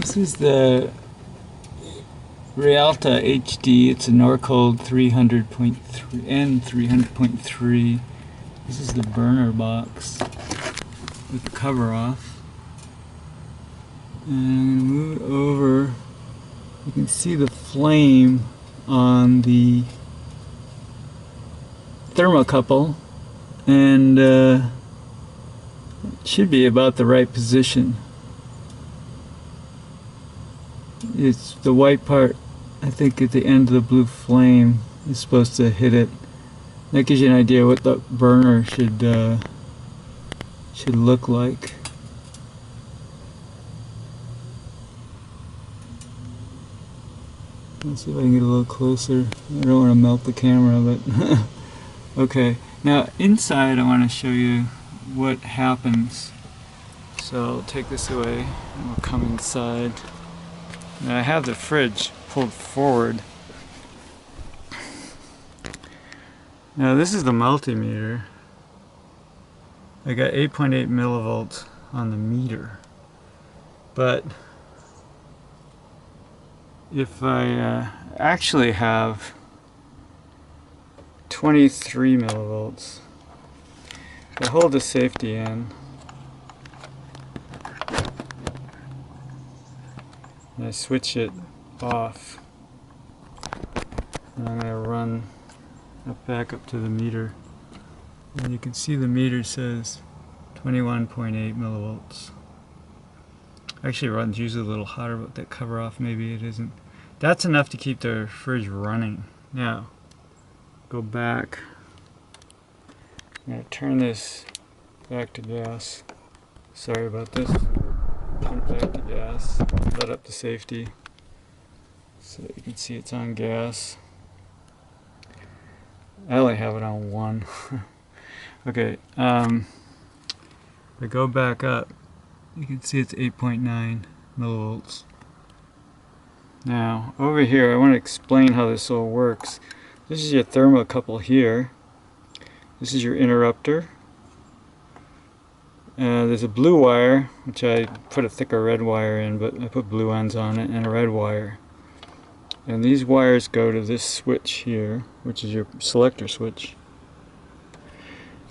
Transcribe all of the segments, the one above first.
This is the Rialta HD. It's a Norcold N300.3. This is the burner box with the cover off. And I'm going to move it over. You can see the flame on the thermocouple, and it should be about the right position. It's the white part, I think, at the end of the blue flame is supposed to hit it. That gives you an idea what the burner should look like. Let's see if I can get a little closer. I don't want to melt the camera, but okay. Now inside, I want to show you what happens. So I'll take this away and we'll come inside. Now I have the fridge pulled forward. Now this is the multimeter. I got 8.8 millivolts on the meter, but if I actually have 23 millivolts, if I hold the safety in, and I switch it off, and I'm going to run back up to the meter, and you can see the meter says 21.8 millivolts. Actually it runs usually a little hotter, but that cover off, maybe it isn't. That's enough to keep the fridge running. Now, go back. I'm going to turn this back to gas. Sorry about this. Turn it back to gas. Let up the safety so that you can see it's on gas. I only have it on 1. Okay, if I go back up, you can see it's 8.9 millivolts. Now, over here, I want to explain how this all works. This is your thermocouple here. This is your interrupter. There's a blue wire, which I put a thicker red wire in, but I put blue ends on it, and a red wire. And these wires go to this switch here, which is your selector switch.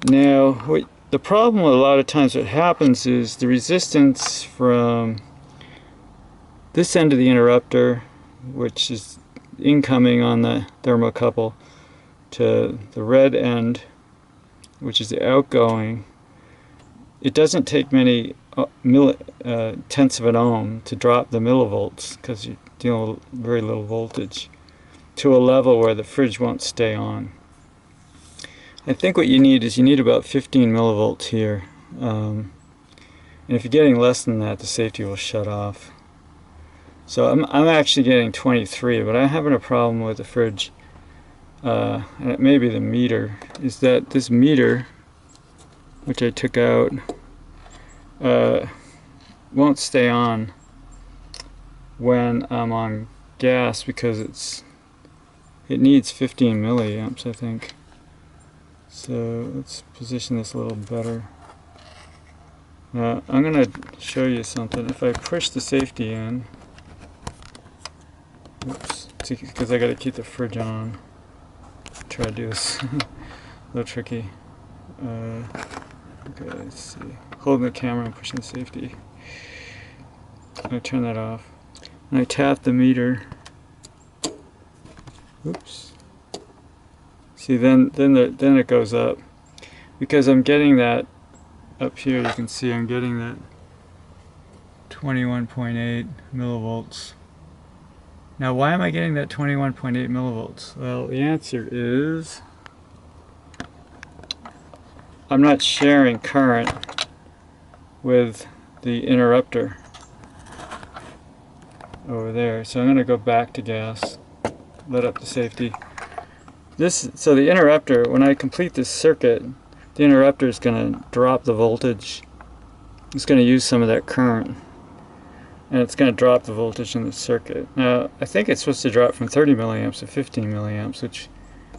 Now, the problem a lot of times what happens is the resistance from this end of the interrupter, which is incoming on the thermocouple, to the red end, which is the outgoing, it doesn't take many tenths of an ohm to drop the millivolts, because you're dealing with very little voltage, to a level where the fridge won't stay on. I think what you need is about 15 millivolts here, and if you're getting less than that, the safety will shut off. So I'm actually getting 23, but I'm having a problem with the fridge, and it may be the meter, is that this meter, which I took out, won't stay on when I'm on gas, because it needs 15 milliamps, I think. So let's position this a little better. I'm going to show you something. If I push the safety in, oops, because I got to keep the fridge on. Try to do this. A little tricky. Okay, let's see. Holding the camera and pushing the safety. I'm going to turn that off. And I tap the meter. Oops. See, then it goes up. Because I'm getting that up here, you can see I'm getting that 21.8 millivolts. Now, why am I getting that 21.8 millivolts? Well, the answer is I'm not sharing current with the interrupter over there. So I'm going to go back to gas, let up the safety. So the interrupter, when I complete this circuit, the interrupter is going to drop the voltage. It's going to use some of that current, and it's going to drop the voltage in the circuit. Now, I think it's supposed to drop from 30 milliamps to 15 milliamps, which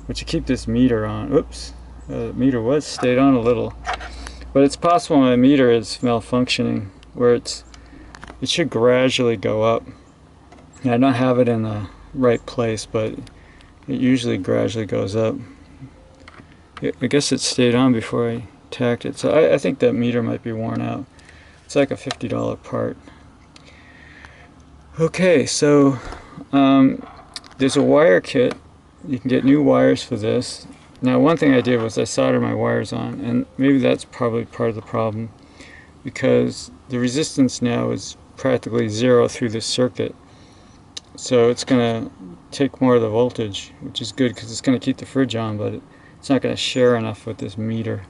would keep this meter on. Oops, the meter stayed on a little. But it's possible my meter is malfunctioning, where it's it should gradually go up. Now, I don't have it in the right place, but it usually gradually goes up. I guess it stayed on before I tacked it, so I think that meter might be worn out. It's like a $50 part. Okay, so there's a wire kit. You can get new wires for this. Now, one thing I did was I soldered my wires on, and maybe that's probably part of the problem, because the resistance now is practically zero through this circuit. So it's going to take more of the voltage, which is good because it's going to keep the fridge on, but it's not going to share enough with this meter.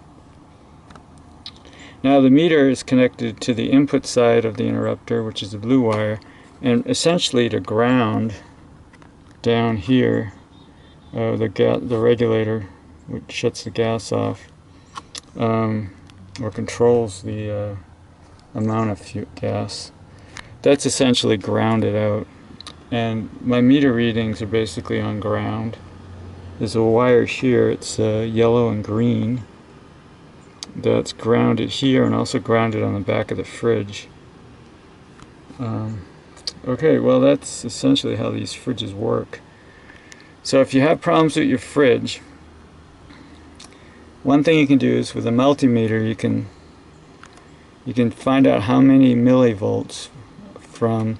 Now, the meter is connected to the input side of the interrupter, which is the blue wire, and essentially to ground down here, the regulator, which shuts the gas off, or controls the amount of gas. That's essentially grounded out. And my meter readings are basically on ground. There's a wire here, it's yellow and green, that's grounded here and also grounded on the back of the fridge. Okay, well, that's essentially how these fridges work. So if you have problems with your fridge, one thing you can do is with a multimeter you can find out how many millivolts from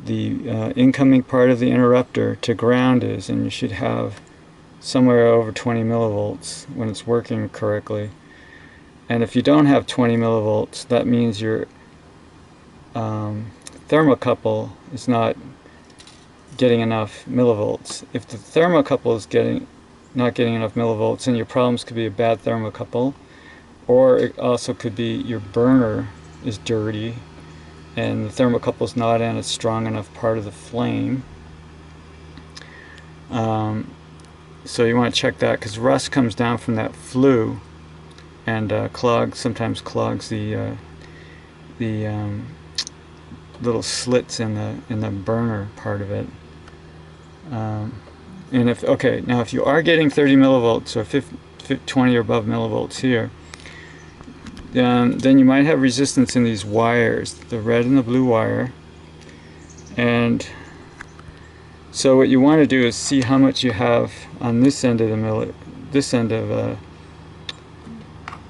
the incoming part of the interrupter to ground is, and you should have somewhere over 20 millivolts when it's working correctly. And if you don't have 20 millivolts, that means your thermocouple is not getting enough millivolts. If the thermocouple is not getting enough millivolts, then your problems could be a bad thermocouple, or it also could be your burner is dirty and the thermocouple is not in a strong enough part of the flame. So you want to check that, because rust comes down from that flue and sometimes clogs the little slits in the burner part of it. And if you are getting 30 millivolts or 20 or above millivolts here, then you might have resistance in these wires, the red and the blue wire. And so what you want to do is see how much you have on this end of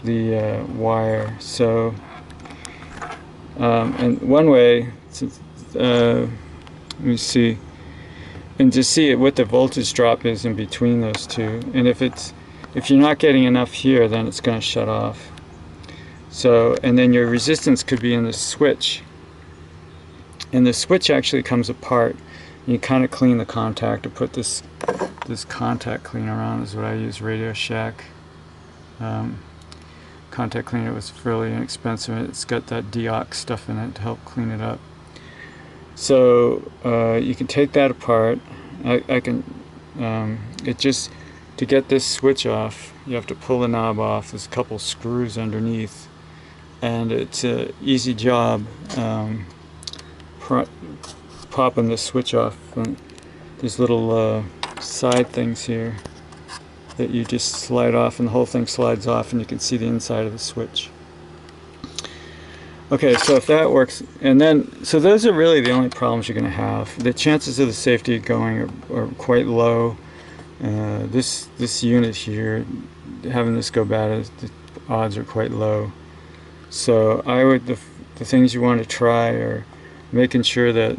the wire. So and one way, let me see, and to see what the voltage drop is in between those two. And if you're not getting enough here, then it's going to shut off. So, and then your resistance could be in the switch, and the switch actually comes apart. You kind of clean the contact, put this contact cleaner on, is what I use, Radio Shack. Contact cleaner was fairly inexpensive. It's got that deox stuff in it to help clean it up. So you can take that apart. To get this switch off, you have to pull the knob off. There's a couple screws underneath, and it's an easy job popping the switch off. There's little side things here that you just slide off, and the whole thing slides off, and you can see the inside of the switch. Okay, so if that works, so those are really the only problems you're going to have. The chances of the safety going are quite low. This unit here, having this go bad, the odds are quite low. So the things you want to try are making sure that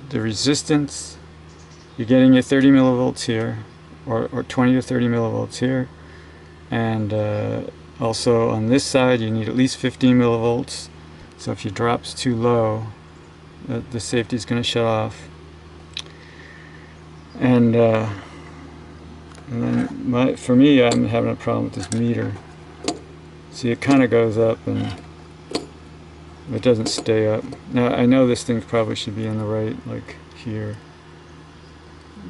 the resistance, you're getting your 30 millivolts here, or 20 to 30 millivolts here, and also on this side you need at least 15 millivolts. So if your drop's too low, the safety is going to shut off. And then for me, I'm having a problem with this meter. See, it kind of goes up and it doesn't stay up. Now I know this thing probably should be in the right, like here,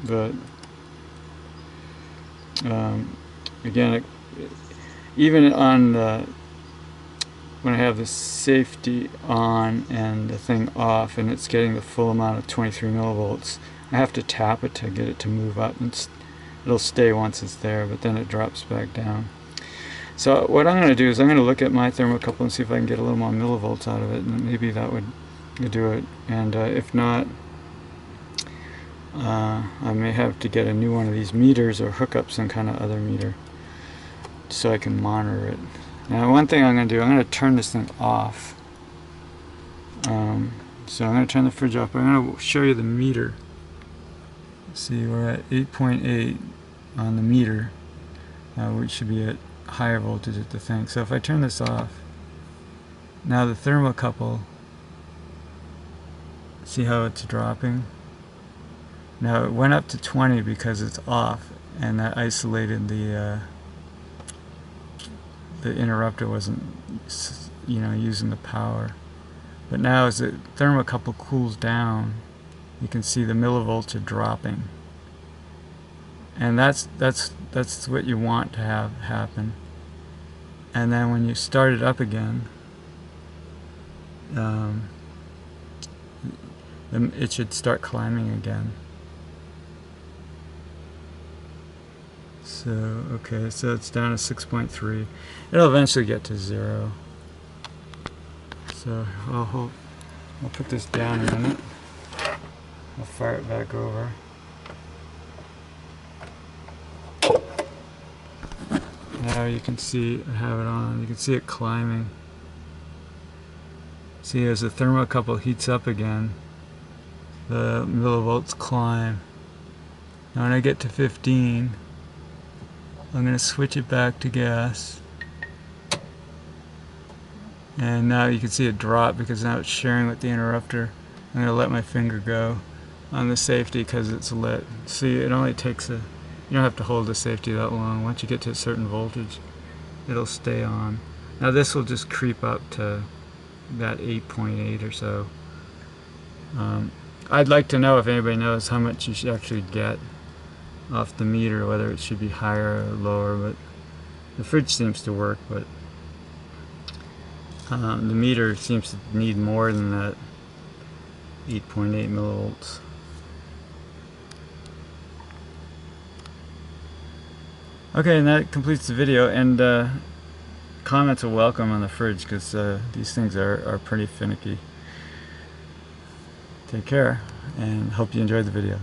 but again, even on when I have the safety on and the thing off and it's getting the full amount of 23 millivolts, I have to tap it to get it to move up, and it'll stay once it's there, but then it drops back down. So what I'm going to do is I'm going to look at my thermocouple and see if I can get a little more millivolts out of it, and maybe that would do it, and if not, I may have to get a new one of these meters or hook up some kind of other meter so I can monitor it. Now, one thing I'm going to do, I'm going to turn this thing off. So I'm going to turn the fridge off, but I'm going to show you the meter. See, we're at 8.8 on the meter, which should be at higher voltage at the thing. So if I turn this off, now the thermocouple, see how it's dropping? Now it went up to 20 because it's off, and that isolated the interrupter wasn't, using the power. But now as the thermocouple cools down, you can see the millivolts are dropping, and that's what you want to have happen. And then when you start it up again, it should start climbing again. So okay, so it's down to 6.3. It'll eventually get to 0. So I'll put this down a minute. I'll fire it back over. Now you can see I have it on. You can see it climbing. See, as the thermocouple heats up again, the millivolts climb. Now when I get to 15, I'm going to switch it back to gas. And now you can see it drop because now it's sharing with the interrupter. I'm going to let my finger go on the safety because it's lit. See, it only takes you don't have to hold the safety that long. Once you get to a certain voltage, it'll stay on. Now this will just creep up to that 8.8 or so. I'd like to know if anybody knows how much you should actually get off the meter, whether it should be higher or lower, but the fridge seems to work, but the meter seems to need more than that 8.8 millivolts. Okay, and that completes the video, and comments are welcome on the fridge because these things are pretty finicky. Take care, and hope you enjoyed the video.